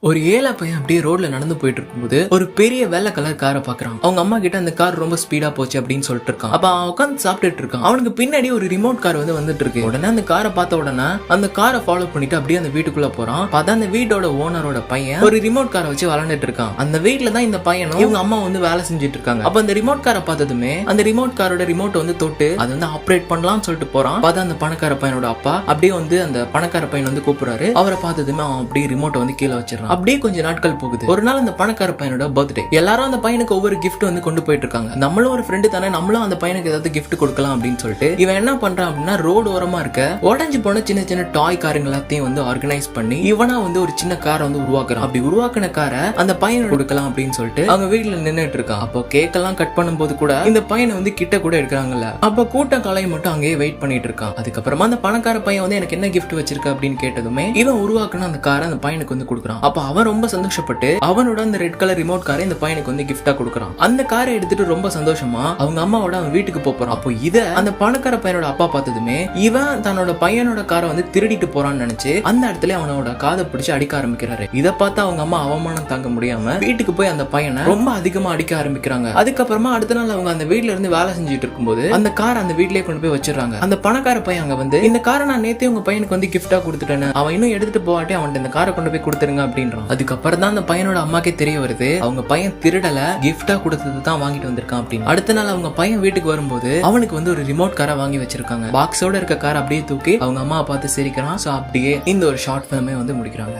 ஒரு ஏழை பையன் அப்படியே ரோட்ல நடந்து போயிட்டு இருக்கும்போது ஒரு பெரிய வெள்ளை கலர் காரை பாக்குறான். அவங்க அம்மா கிட்ட அந்த கார் ரொம்ப ஸ்பீடா போச்சு அப்படின்னு சொல்லிட்டு இருக்கான். அப்ப அவன் உட்காந்து சாப்பிட்டுட்டு இருக்கான். அவனுக்கு பின்னாடி ஒரு ரிமோட் கார் வந்துட்டு இருக்கு. உடனே அந்த காரை பார்த்த உடனே அந்த காரை ஃபாலோ பண்ணிட்டு அப்படியே அந்த வீட்டுக்குள்ள போறான். பார்த்தா அந்த வீட்டோட ஓனரோட பையன் ஒரு ரிமோட் காரை வச்சு விளையாண்டுட்டு இருக்கான். அந்த வீட்டுல தான் இந்த பையனும் இவங்க அம்மா வேலை செஞ்சுட்டு இருக்காங்க. அப்ப அந்த ரிமோட் காரை பார்த்ததுமே அந்த ரிமோட் காரோட ரிமோட் தொட்டு அதை ஆப்ரேட் பண்ணலாம்னு சொல்லிட்டு போறான். பார்த்தா அந்த பணக்கார பையனோட அப்பா அப்படியே அந்த பணக்கார பையன் கூப்பிடுறாரு. அவரை பார்த்ததுமே அவன் அப்படியே ரிமோட் கீழே வச்சிடறான். அப்படியே கொஞ்ச நாட்கள் போகுது. ஒரு நாள் அந்த பணக்கார பையனோட பர்த்டே. எல்லாரும் அந்த பையனுக்கு ஒவ்வொரு கிஃப்ட் கொண்டு போயிட்டு இருக்காங்க. நம்மளும் ஒரு ஃப்ரெண்டு தானே, நம்மளும் அந்த பையனுக்கு ஏதாவது கிஃப்ட் கொடுக்கலாம் அப்படின்னு சொல்லிட்டு இவன் என்ன பண்றான் அப்படின்னா, ரோடு ஓரமா இருக்க உடஞ்சு போன சின்ன சின்ன டாய் காருங்க எல்லாத்தையும் ஆர்கனைஸ் பண்ணி இவனா ஒரு சின்ன காரை உருவாக்குறான். அப்படி உருவாக்குன காரை அந்த பையனுக்கு கொடுக்கலாம் அப்படின்னு சொல்லிட்டு அவங்க வீட்டுல நின்னுட்டு இருக்கான். அப்போ கேக் எல்லாம் கட் பண்ணும்போது கூட இந்த பையனை கிட்ட கூட எடுக்கிறாங்கல்ல. அப்ப கூட்டம் காலை மட்டும் அங்கேயே வெயிட் பண்ணிட்டு இருக்கான். அதுக்கப்புறமா அந்த பணக்கார பையன் எனக்கு என்ன கிஃப்ட் வச்சிருக்க அப்படின்னு கேட்டதுமே இவன் உருவாக்குன அந்த காரை அந்த பையனுக்கு கொடுக்குறான். அப்ப அவன் ரொம்ப சந்தோஷப்பட்டு அவனோட அந்த ரெட் கலர் ரிமோட் காரை இந்த பையனுக்கு கிஃப்டா கொடுக்குறான். அந்த காரை எடுத்துட்டு ரொம்ப சந்தோஷமா அவங்க அம்மாவோட அவன் வீட்டுக்கு போறான். அப்போ இத அந்த பணக்கார பையனோட அப்பா பார்த்ததுமே இவன் தன்னோட பையனோட காரை திருடிட்டு போறான்னு நினைச்சு அந்த இடத்துல அவனோட காதை பிடிச்சு அடிக்க ஆரம்பிக்கிறாரு. இதை பார்த்து அவங்க அம்மா அவமானம் தாங்க முடியாம வீட்டுக்கு போய் அந்த பையனை ரொம்ப அதிகமா அடிக்க ஆரம்பிக்கிறாங்க. அதுக்கப்புறமா அடுத்த நாள் அவங்க அந்த வீட்டுல இருந்து வேலை செஞ்சுட்டு இருக்கும்போது அந்த காரை அந்த வீட்லயே கொண்டு போய் வச்சிடறாங்க. அந்த பணக்கார பையன் அங்க இந்த காரை நான் நேத்தே உங்க பையனுக்கு கிஃப்டா கொடுத்துட்டேன்னு, அவன் இன்னும் எடுத்துட்டு போவாட்டே அவன் இந்த காரை கொண்டு போய் கொடுத்துருங்க அப்படின்றான். அதுக்கப்புறம் தான் அந்த பையனோட அம்மாக்கே தெரிய வருது, அவங்க பையன் திருடல, கிஃப்டா கொடுத்தது தான் வாங்கிட்டு வந்திருக்கான் அப்படின்னு. அடுத்த நாள் அவங்க பையன் வீட்டுக்கு வரும்போது அவனுக்கு ஒரு ரிமோட் காரை வாங்கி வச்சிருக்காங்க. பாக்ஸோட இருக்க காரை அப்படியே தூக்கி அவங்க அம்மா பார்த்து சிரிக்கிறான். சோ அப்படியே இந்த ஒரு ஷார்ட் ஃபிலிமே முடிக்கிறாங்க.